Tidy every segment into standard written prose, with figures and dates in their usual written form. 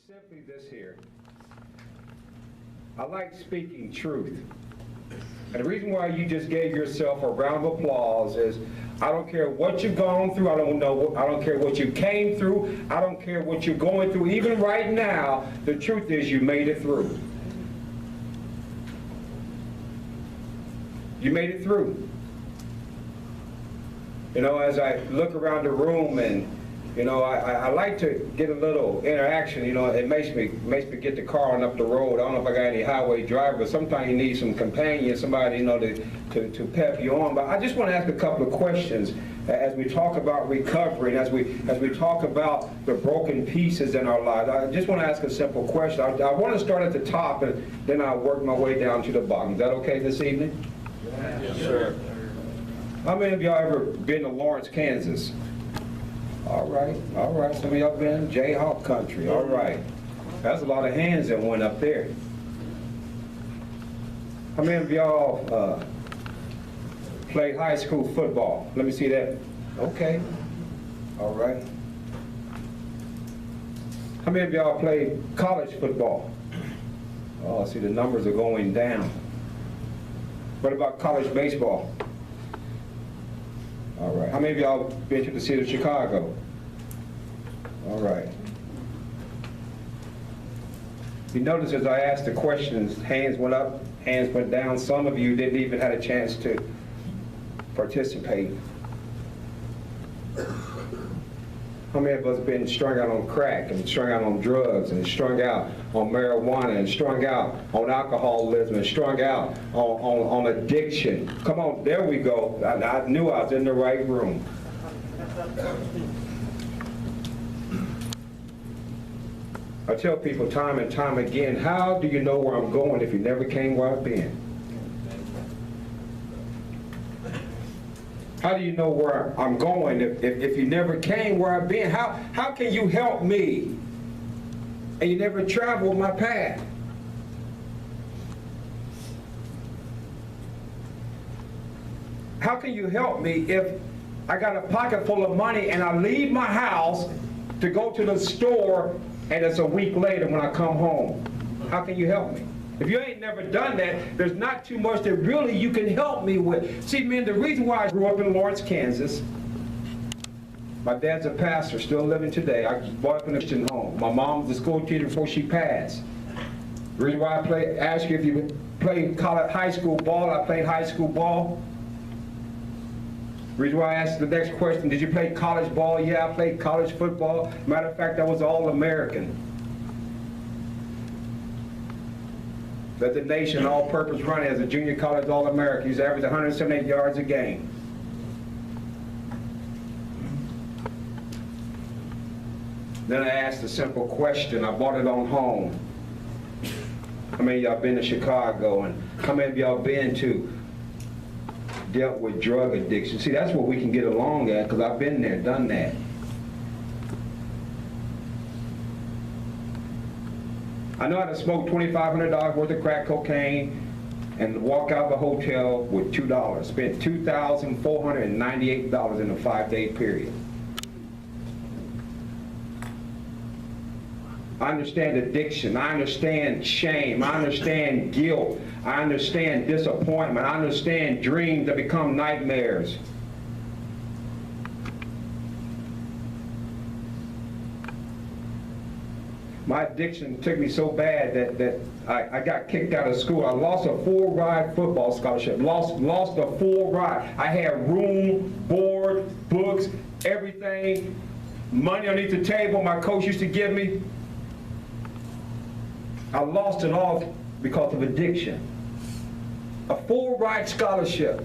simply this here. I like speaking truth. And the reason why you just gave yourself a round of applause is I don't care what you've gone through. I don't care what you came through. I don't care what you're going through. Even right now, the truth is you made it through. You made it through. You know, as I look around the room and you know, I like to get a little interaction. You know, it makes me get the car on up the road. I don't know if I got any highway driver, but sometimes you need some companion, somebody, you know, to pep you on. But I just want to ask a couple of questions as we talk about recovery and as we talk about the broken pieces in our lives. I just want to ask a simple question. I want to start at the top and then I'll work my way down to the bottom. Is that okay this evening? Yes, sir. How many of y'all ever been to Lawrence, Kansas? All right. Some of y'all been Jayhawk country. All right. That's a lot of hands that went up there. How many of y'all played high school football? Let me see that. Okay. All right. How many of y'all played college football? Oh, see, the numbers are going down. What about college baseball? All right. How many of y'all been to the city of Chicago? All right. You notice as I asked the questions, hands went up, hands went down. Some of you didn't even have a chance to participate. How many of us been strung out on crack and strung out on drugs and strung out on marijuana and strung out on alcoholism and strung out on addiction? Come on, there we go. I knew I was in the right room. I tell people time and time again, how do you know where I'm going if you never came where I've been? How do you know where I'm going if you never came where I've been? How can you help me and you never traveled my path? How can you help me if I got a pocket full of money and I leave my house to go to the store and it's a week later when I come home? How can you help me? If you ain't never done that, there's not too much that really you can help me with. See, man, the reason why I grew up in Lawrence, Kansas, my dad's a pastor, still living today. I was brought up in a Christian home. My mom was a school teacher before she passed. The reason why I asked you if you played high school ball, I played high school ball. The reason why I asked the next question, did you play college ball? Yeah, I played college football. Matter of fact, I was All-American. Led the nation all-purpose running as a junior college All-American. He's averaged 178 yards a game. Then I asked a simple question. I brought it on home. How many of y'all been to Chicago? And how many of y'all been to dealt with drug addiction? See, that's what we can get along at because I've been there, done that. I know how to smoke $2,500 worth of crack cocaine and walk out of the hotel with $2. Spent $2,498 in a 5-day period. I understand addiction. I understand shame. I understand guilt. I understand disappointment. I understand dreams that become nightmares. My addiction took me so bad that I got kicked out of school. I lost a full-ride football scholarship. Lost a full ride. I had room, board, books, everything, money underneath the table my coach used to give me. I lost it all because of addiction. A full-ride scholarship.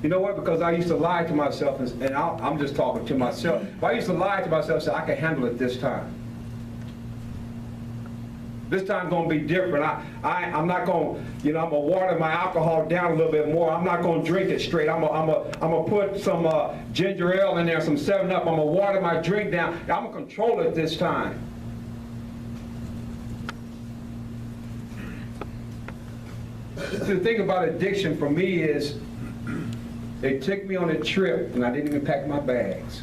You know what? Because I used to lie to myself, and I'm just talking to myself. But I used to lie to myself and say, I can handle it this time. This time's going to be different. I'm not going to, you know, I'm going to water my alcohol down a little bit more. I'm not going to drink it straight. I'm going to put some ginger ale in there, some 7-Up. I'm going to water my drink down. I'm going to control it this time. The thing about addiction for me is, they took me on a trip and I didn't even pack my bags.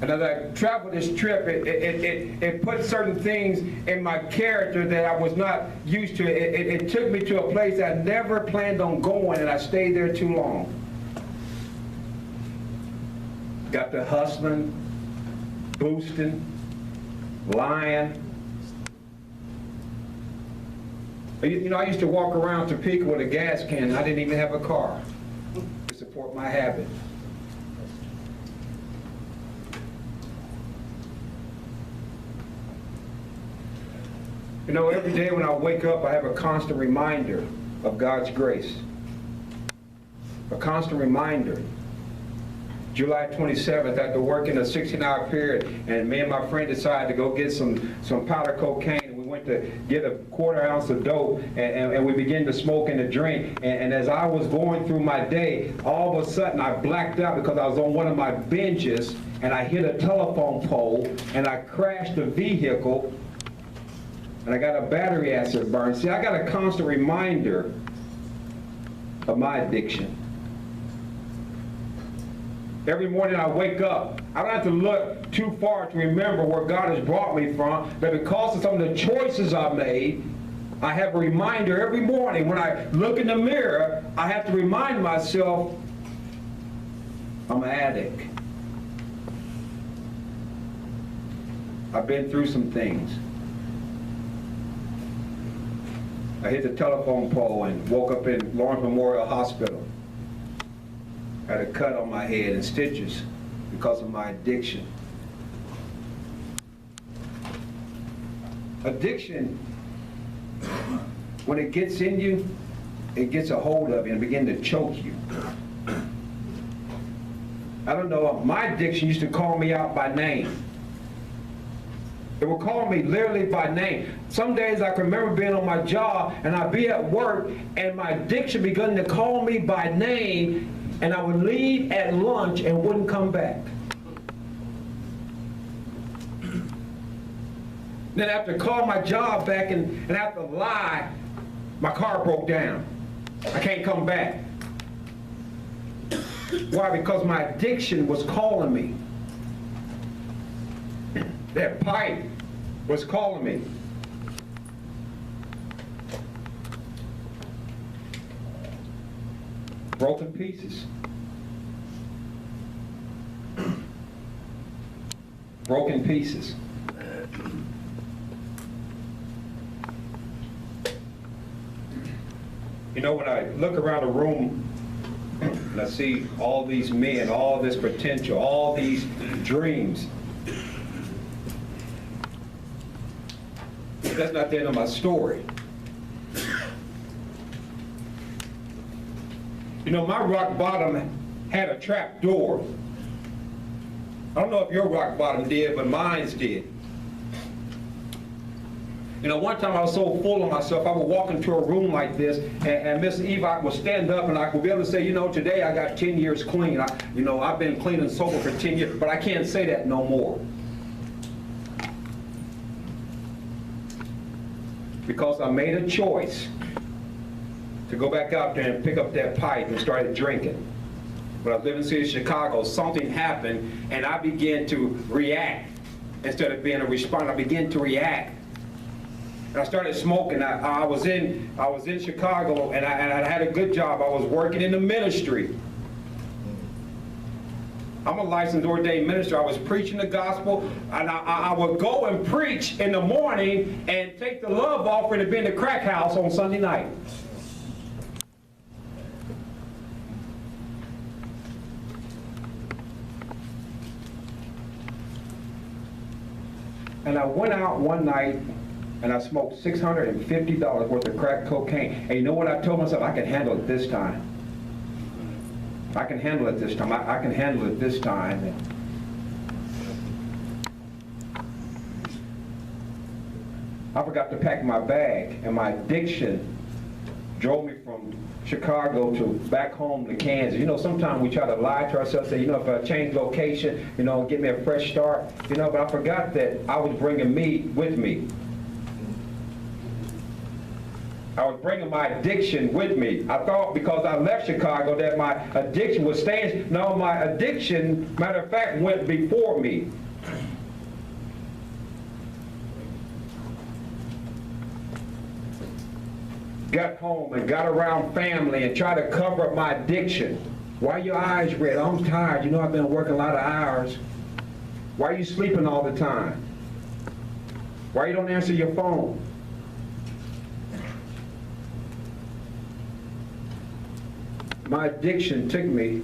And as I traveled this trip, it put certain things in my character that I was not used to. It took me to a place I never planned on going, and I stayed there too long. Got to hustling, boosting, lying. You know, I used to walk around Topeka with a gas can, and I didn't even have a car to support my habit. You know, every day when I wake up, I have a constant reminder of God's grace. A constant reminder. July 27th, after working a 16-hour period, and me and my friend decided to go get some powder cocaine, and we went to get a quarter ounce of dope, and we began to smoke and to drink. And as I was going through my day, all of a sudden I blacked out because I was on one of my benches, and I hit a telephone pole, and I crashed a vehicle, and I got a battery acid burn. See, I got a constant reminder of my addiction. Every morning I wake up, I don't have to look too far to remember where God has brought me from, but because of some of the choices I made, I have a reminder every morning. When I look in the mirror, I have to remind myself, I'm an addict. I've been through some things. I hit the telephone pole and woke up in Lawrence Memorial Hospital. Had a cut on my head and stitches because of my addiction. Addiction, when it gets in you, it gets a hold of you and begins to choke you. I don't know, my addiction used to call me out by name. It would call me literally by name. Some days I can remember being on my job and I'd be at work and my addiction began to call me by name, and I would leave at lunch and wouldn't come back. Then I have to call my job back and have to lie, my car broke down. I can't come back. Why? Because my addiction was calling me. That pipe was calling me. Broken pieces. Broken pieces. You know, when I look around the room and I see all these men, all this potential, all these dreams, that's not the end of my story. You know, my rock bottom had a trap door. I don't know if your rock bottom did, but mine's did. You know, one time I was so full of myself, I would walk into a room like this, and Miss Eva would stand up, and I would be able to say, you know, today I got 10 years clean. I've been clean and sober for 10 years, but I can't say that no more. Because I made a choice to go back out there and pick up that pipe and started drinking. When I was living in the city of Chicago, something happened and I began to react. Instead of being a responder, I began to react. And I started smoking. I was in Chicago and I had a good job. I was working in the ministry. I'm a licensed ordained minister. I was preaching the gospel, and I would go and preach in the morning and take the love offering and be in the crack house on Sunday night. And I went out one night and I smoked $650 worth of crack cocaine. And you know what I told myself? I can handle it this time. I can handle it this time. I can handle it this time. I forgot to pack my bag, and my addiction drove me from Chicago to back home to Kansas. You know, sometimes we try to lie to ourselves, say, you know, if I change location, you know, get me a fresh start, you know, but I forgot that I was bringing me with me. I was bringing my addiction with me. I thought because I left Chicago that my addiction was staying. No, my addiction, matter of fact, went before me. Got home and got around family and tried to cover up my addiction. Why your eyes red? I'm tired. You know I've been working a lot of hours. Why are you sleeping all the time? Why you don't answer your phone? My addiction took me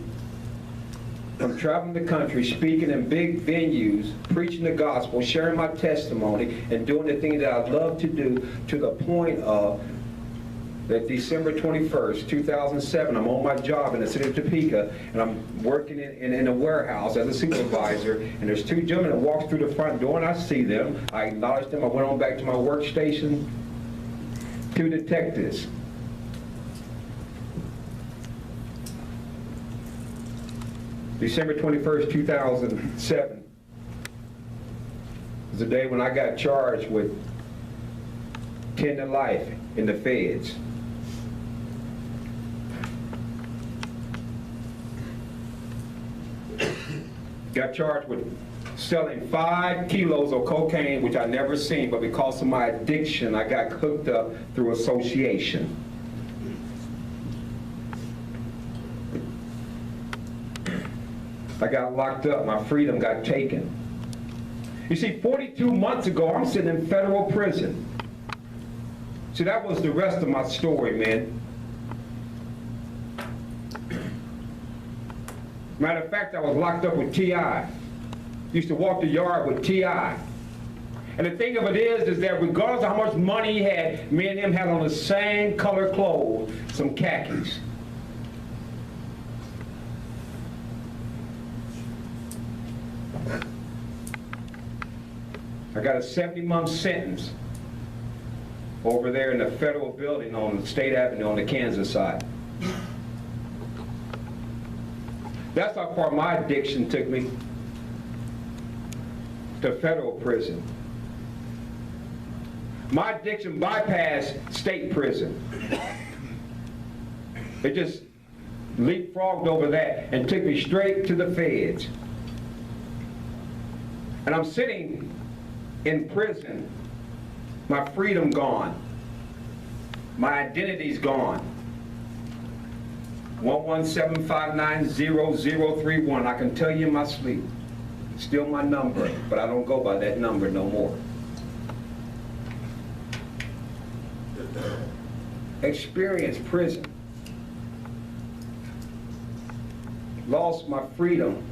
from traveling the country, speaking in big venues, preaching the gospel, sharing my testimony, and doing the things that I love to do, to the point of that December 21st, 2007, I'm on my job in the city of Topeka, and I'm working in a warehouse as a supervisor, and there's two gentlemen that walk through the front door, and I see them. I acknowledge them. I went on back to my workstation. Two detectives. December 21st, 2007 was the day when I got charged with 10 to life in the feds. Got charged with selling 5 kilos of cocaine, which I never seen, but because of my addiction, I got hooked up through association. I got locked up, my freedom got taken. You see, 42 months ago, I'm sitting in federal prison. See, that was the rest of my story, man. Matter of fact, I was locked up with T.I. Used to walk the yard with T.I. And the thing of it is that regardless of how much money he had, me and him had on the same color clothes, some khakis. I got a 70-month sentence over there in the federal building on State Avenue on the Kansas side. That's how far my addiction took me, to federal prison. My addiction bypassed state prison. It just leapfrogged over that and took me straight to the feds. And I'm sitting in prison, my freedom gone, my identity's gone. 117590031. I can tell you in my sleep. Still my number, but I don't go by that number no more. Experienced prison. Lost my freedom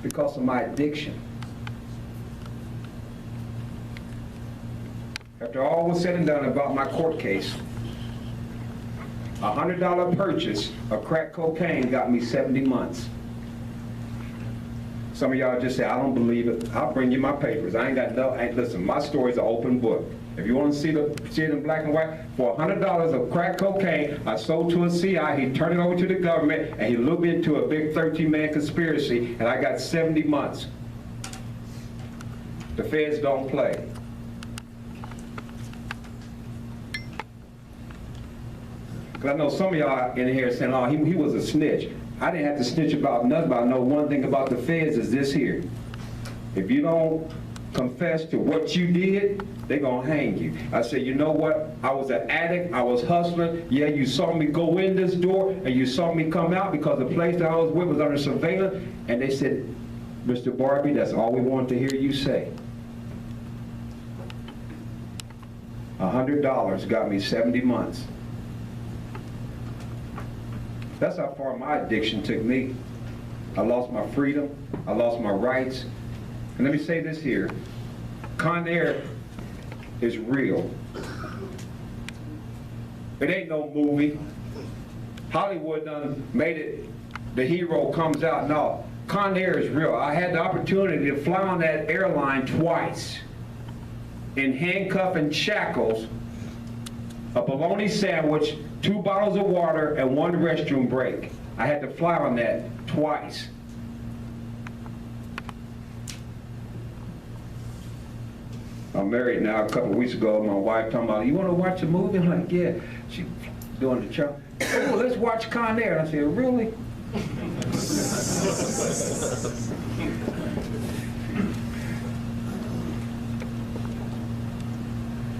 because of my addiction. After all was said and done about my court case, a $100 purchase of crack cocaine got me 70 months. Some of y'all just say, I don't believe it. I'll bring you my papers. I ain't got no, listen, my story's an open book. If you want to see it in black and white, for $100 of crack cocaine, I sold to a CI, he turned it over to the government, and he looped me into a big 13-man conspiracy, and I got 70 months. The feds don't play. I know some of y'all in here saying, oh, he was a snitch. I didn't have to snitch about nothing, but I know one thing about the feds is this here. If you don't confess to what you did, they're gonna hang you. I said, you know what? I was an addict, I was hustling. Yeah, you saw me go in this door and you saw me come out because the place that I was with was under surveillance. And they said, Mr. Barbee, that's all we wanted to hear you say. $100 got me 70 months. That's how far my addiction took me. I lost my freedom. I lost my rights. And let me say this here. Con Air is real. It ain't no movie. Hollywood done made it, the hero comes out. No, Con Air is real. I had the opportunity to fly on that airline twice in handcuff and shackles, a bologna sandwich, 2 bottles of water, and 1 restroom break. I had to fly on that twice. I'm married now. A couple of weeks ago, my wife talking about, you want to watch a movie? I'm like, yeah. She doing the show. Oh, let's watch Con Air. And I said, really?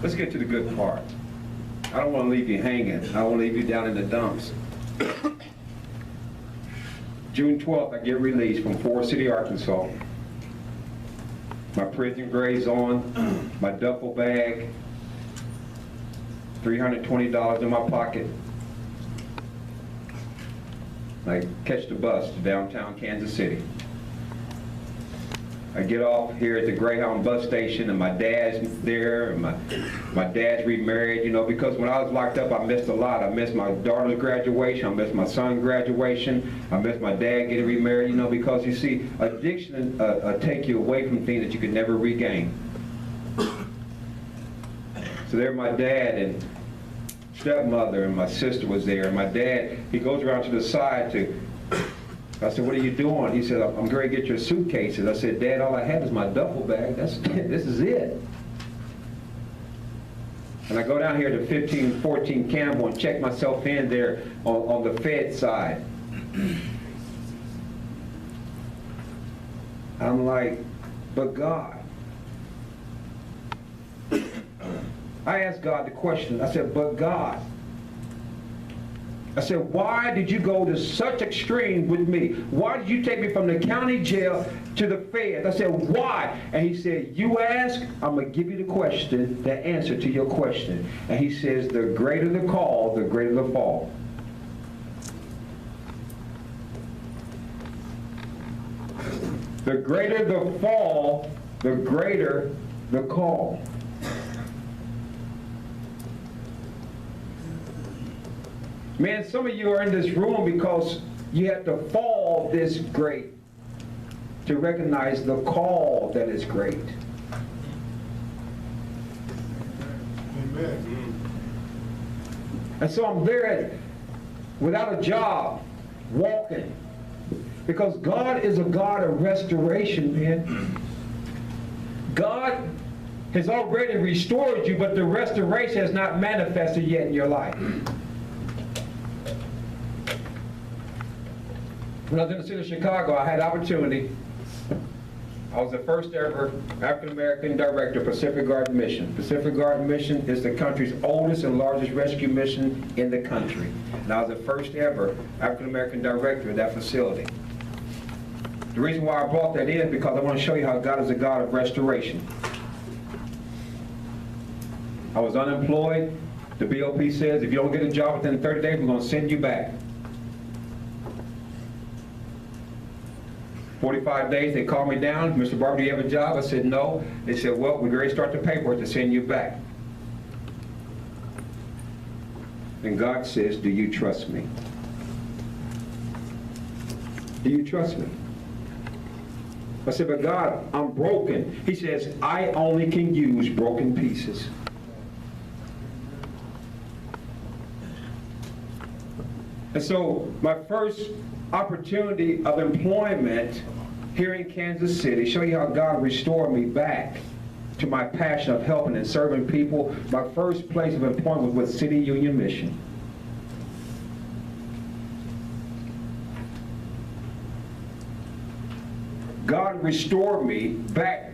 Let's get to the good part. I don't want to leave you hanging. I don't want to leave you down in the dumps. June 12th, I get released from Forest City, Arkansas. My prison gray's on, my duffel bag, $320 in my pocket. I catch the bus to downtown Kansas City. I get off here at the Greyhound bus station, and my dad's there, and my dad's remarried, you know, because when I was locked up, I missed a lot. I missed my daughter's graduation, I missed my son's graduation, I missed my dad getting remarried, you know, because you see, addiction take you away from things that you could never regain. So there my dad and stepmother and my sister was there, and my dad, he goes around to the side to, I said, what are you doing? He said, I'm going to get your suitcases. I said, Dad, all I have is my duffel bag. This is it. And I go down here to 1514 Campbell and check myself in there on the Fed side. I'm like, but God. I asked God the question. I said, but God. I said, why did you go to such extreme with me? Why did you take me from the county jail to the feds? I said, why? And he said, you ask, I'm going to give you the question, the answer to your question. And he says, the greater the call, the greater the fall. The greater the fall, the greater the call. Man, some of you are in this room because you had to fall this great to recognize the call that is great. Amen. And so I'm there without a job, walking, because God is a God of restoration, man. God has already restored you, but the restoration has not manifested yet in your life. When I was in the city of Chicago, I had opportunity. I was the first ever African-American director of Pacific Garden Mission. Pacific Garden Mission is the country's oldest and largest rescue mission in the country. And I was the first ever African-American director of that facility. The reason why I brought that in is because I want to show you how God is a God of restoration. I was unemployed. The BOP says, if you don't get a job within 30 days, we're going to send you back. 45 days, they called me down. Mr. Barbee, do you have a job? I said, no. They said, well, we're ready to start the paperwork to send you back. And God says, do you trust me? Do you trust me? I said, but God, I'm broken. He says, I only can use broken pieces. And so my first opportunity of employment here in Kansas City, show you how God restored me back to my passion of helping and serving people. My first place of employment was with City Union Mission. God restored me back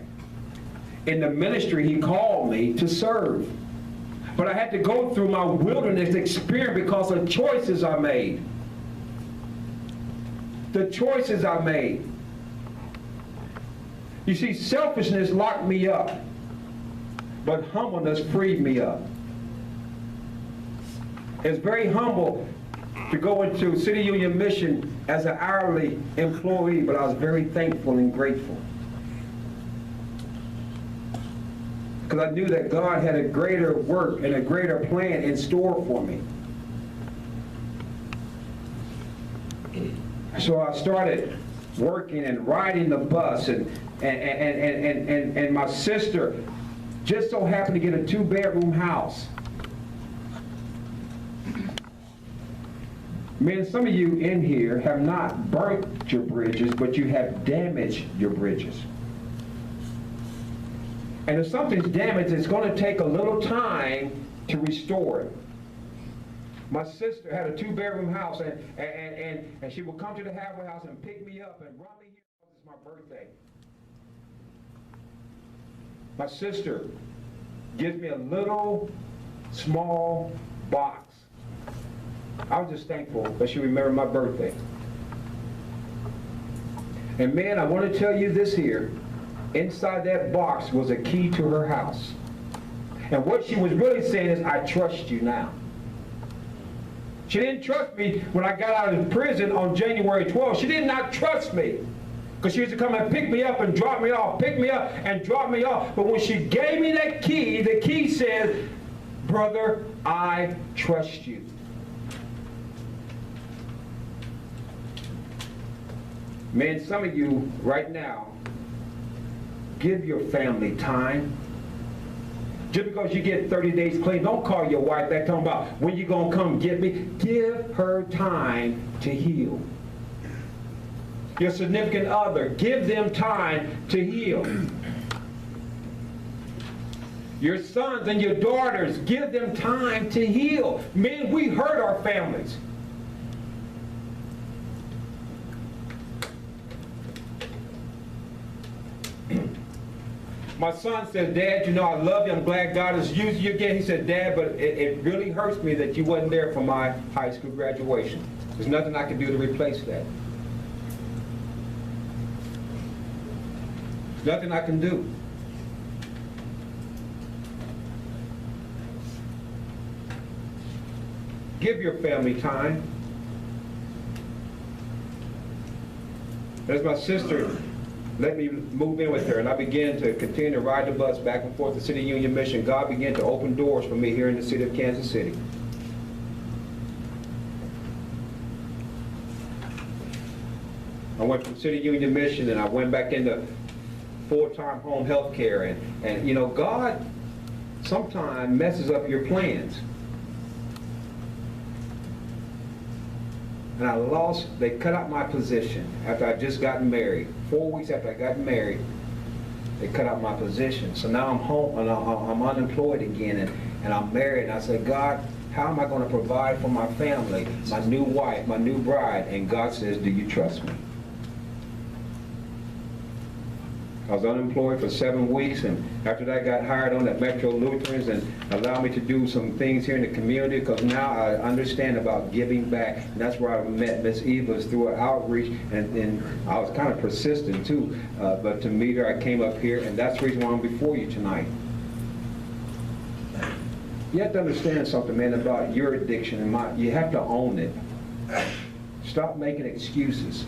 in the ministry He called me to serve. But I had to go through my wilderness experience because of choices I made. The choices I made. You see, selfishness locked me up, but humbleness freed me up. It's very humble to go into City Union Mission as an hourly employee, but I was very thankful and grateful. Because I knew that God had a greater work and a greater plan in store for me. So I started working and riding the bus, and my sister just so happened to get a 2-bedroom house. Man, some of you in here have not burnt your bridges, but you have damaged your bridges. And if something's damaged, it's going to take a little time to restore it. My sister had a 2-bedroom house, and she would come to the halfway house and pick me up and run me here because it's my birthday. My sister gives me a little small box. I was just thankful that she remembered my birthday. And man, I want to tell you this here. Inside that box was a key to her house. And what she was really saying is, I trust you now. She didn't trust me when I got out of prison on January 12th. She did not trust me. Because she used to come and pick me up and drop me off, pick me up and drop me off. But when she gave me that key, the key said, brother, I trust you. Man, some of you right now, give your family time. Just because you get 30 days clean, don't call your wife back talking about when you gonna come get me. Give her time to heal. Your significant other, give them time to heal. Your sons and your daughters, give them time to heal. Men, we hurt our families. My son said, Dad, you know I love you. I'm glad God has used you again. He said, Dad, but it really hurts me that you wasn't there for my high school graduation. There's nothing I can do to replace that. Nothing I can do. Give your family time. As my sister let me move in with her, and I began to continue to ride the bus back and forth to City Union Mission, God began to open doors for me here in the city of Kansas City. I went from City Union Mission and I went back into full-time home health care, and you know, God sometimes messes up your plans. And they cut out my position after I just gotten married. 4 weeks after I got married, they cut out my position. So now I'm home and I'm unemployed again, and I'm married, and I said, God, how am I going to provide for my family, my new wife, my new bride? And God says, do you trust me? I was unemployed for 7 weeks, and after that I got hired on at Metro Lutherans and allowed me to do some things here in the community, because now I understand about giving back. And that's where I met Miss Eva, through an outreach, and I was kind of persistent too, but to meet her I came up here, and that's the reason why I'm before you tonight. You have to understand something, man, about your addiction, and you have to own it. Stop making excuses.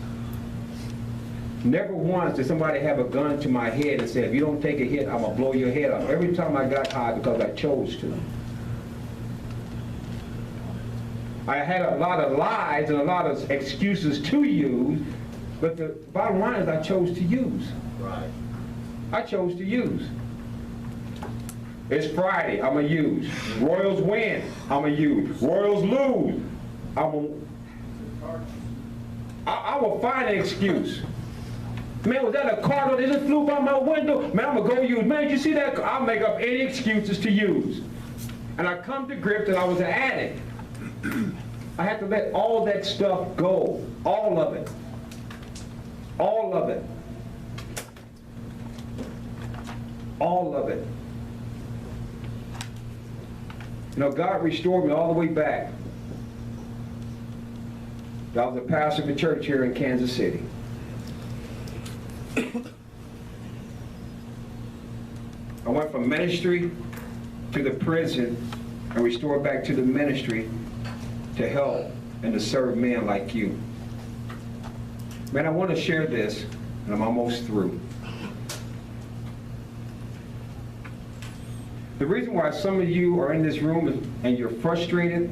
Never once did somebody have a gun to my head and say, if you don't take a hit, I'm going to blow your head off. Every time I got high because I chose to. I had a lot of lies and a lot of excuses to use, but the bottom line is I chose to use. Right. I chose to use. It's Friday, I'm going to use. Royals win, I'm going to use. Royals lose, I will find an excuse. Man, was that a car that just flew by my window? Man, I'm going to go use. Man, you see that? I'll make up any excuses to use. And I come to grips that I was an addict. I had to let all that stuff go. All of it. All of it. All of it. You know, God restored me all the way back. I was a pastor of a church here in Kansas City. I went from ministry to the prison and restored back to the ministry to help and to serve men like you. Man, I want to share this, and I'm almost through. The reason why some of you are in this room and you're frustrated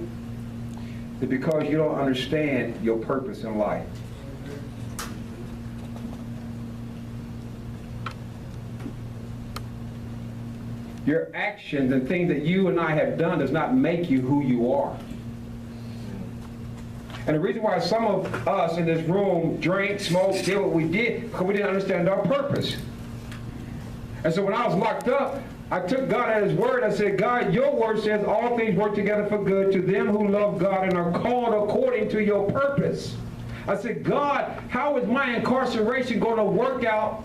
is because you don't understand your purpose in life. Your actions and things that you and I have done does not make you who you are. And the reason why some of us in this room drank, smoked, did what we did, because we didn't understand our purpose. And so when I was locked up, I took God at his word. I said, God, your word says all things work together for good to them who love God and are called according to your purpose. I said, God, how is my incarceration going to work out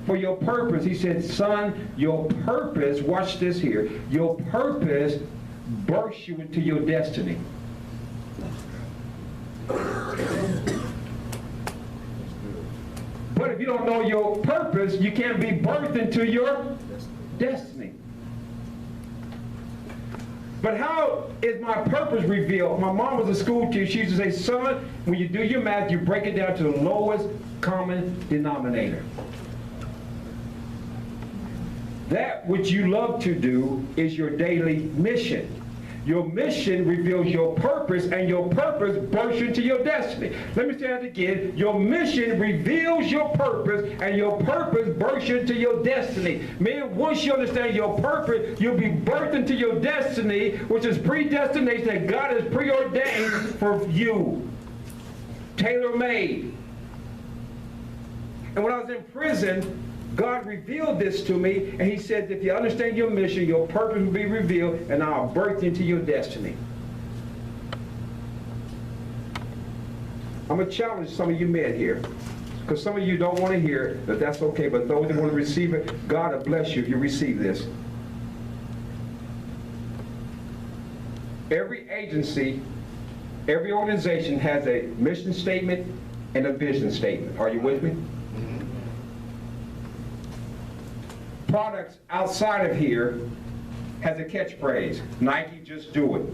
for your purpose? He said, son, your purpose, watch this here, your purpose births you into your destiny. But if you don't know your purpose, you can't be birthed into your destiny. But how is my purpose revealed? My mom was a school teacher. She used to say, son, when you do your math, you break it down to the lowest common denominator. That which you love to do is your daily mission. Your mission reveals your purpose, and your purpose births you into your destiny. Let me say that again. Your mission reveals your purpose, and your purpose births you into your destiny. Man, once you understand your purpose, you'll be birthed into your destiny, which is predestination that God has preordained for you. Tailor-made. And when I was in prison, God revealed this to me, and he said, if you understand your mission, your purpose will be revealed, and I'll birth you into your destiny. I'm going to challenge some of you men here, because some of you don't want to hear it, but that's okay. But those that want to receive it, God will bless you if you receive this. Every agency, every organization has a mission statement and a vision statement. Are you with me? Products outside of here has a catchphrase. Nike, just do it.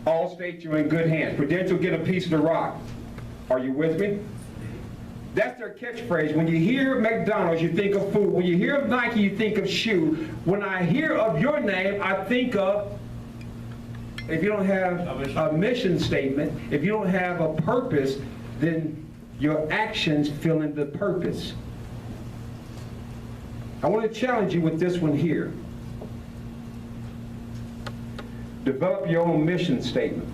Allstate, you're in good hands. Prudential, get a piece of the rock. Are you with me? That's their catchphrase. When you hear McDonald's, you think of food. When you hear of Nike, you think of shoe. When I hear of your name, I think of, if you don't have a mission statement, if you don't have a purpose, then your actions fill in the purpose. I want to challenge you with this one here. Develop your own mission statement.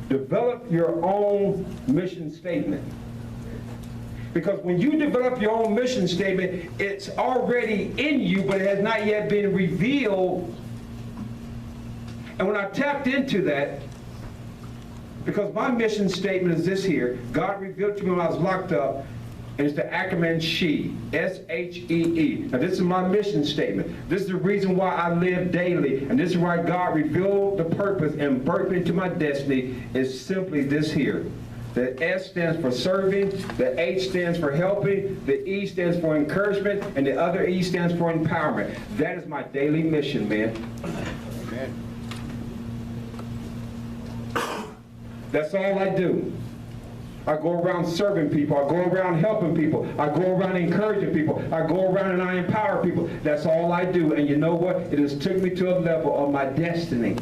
Develop your own mission statement. Because when you develop your own mission statement, it's already in you, but it has not yet been revealed. And when I tapped into that, because my mission statement is this here. God revealed to me when I was locked up, and it's the acronym SHE, S-H-E-E. Now this is my mission statement. This is the reason why I live daily, and this is why God revealed the purpose and birthed me into my destiny is simply this here. The S stands for serving, the H stands for helping, the E stands for encouragement, and the other E stands for empowerment. That is my daily mission, man. Amen. That's all I do. I go around serving people. I go around helping people. I go around encouraging people. I go around and I empower people. That's all I do. And you know what? It has took me to a level of my destiny.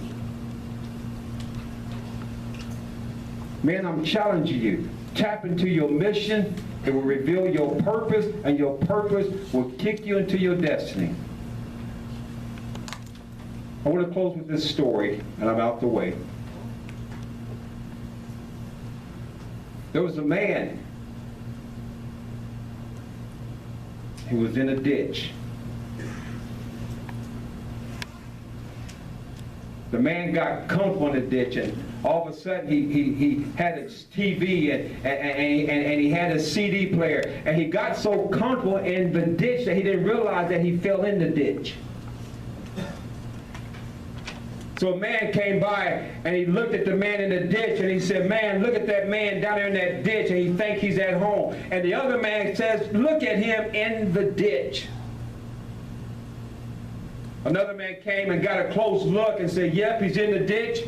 Man, I'm challenging you. Tap into your mission. It will reveal your purpose, and your purpose will kick you into your destiny. I want to close with this story, and I'm out the way. There was a man. He was in a ditch. The man got comfortable in the ditch, and all of a sudden he had his TV and he had a CD player, and he got so comfortable in the ditch that he didn't realize that he fell in the ditch. So a man came by and he looked at the man in the ditch and he said, man, look at that man down there in that ditch, and he thinks he's at home. And the other man says, look at him in the ditch. Another man came and got a close look and said, yep, he's in the ditch.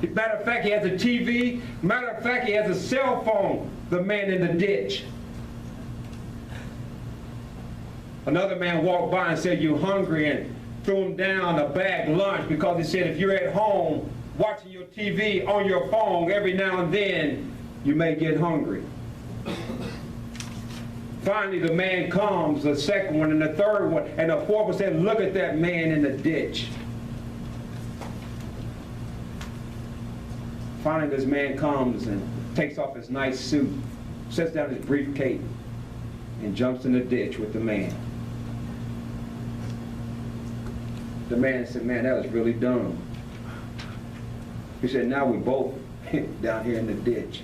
Matter of fact, he has a TV. Matter of fact, he has a cell phone, the man in the ditch. Another man walked by and said, you hungry, and threw him down a bag lunch, because he said if you're at home watching your TV on your phone every now and then, you may get hungry. Finally, the man comes, the second one and the third one, and the fourth one said, look at that man in the ditch. Finally, this man comes and takes off his nice suit, sets down his briefcase, and jumps in the ditch with the man. The man said, man, that was really dumb. He said, now we both down here in the ditch.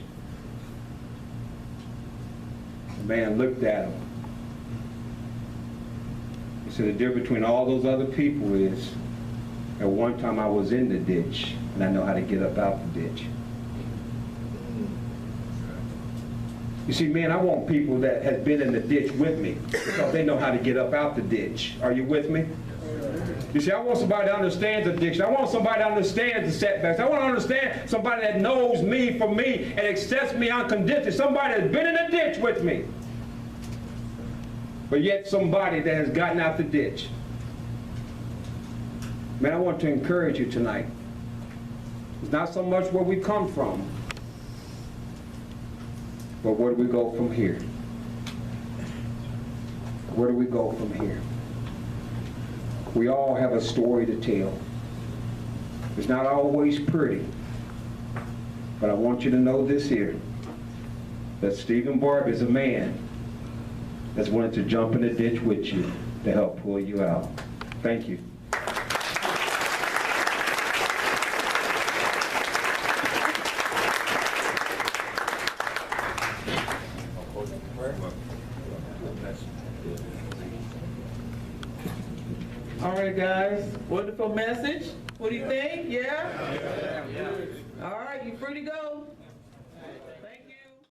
The man looked at him. He said, the difference between all those other people is, at one time I was in the ditch, and I know how to get up out the ditch. You see, man, I want people that have been in the ditch with me, because they know how to get up out the ditch. Are you with me? You see, I want somebody that understands addiction. I want somebody that understands the setbacks. I want to understand somebody that knows me for me and accepts me unconditionally. Somebody that's been in the ditch with me. But yet somebody that has gotten out the ditch. Man, I want to encourage you tonight. It's not so much where we come from, but where do we go from here? Where do we go from here? We all have a story to tell. It's not always pretty, but I want you to know this here, that Stephen Barbee is a man that's willing to jump in the ditch with you to help pull you out. Thank you. All right, guys, wonderful message. What do you think? Yeah? All right, you free to go.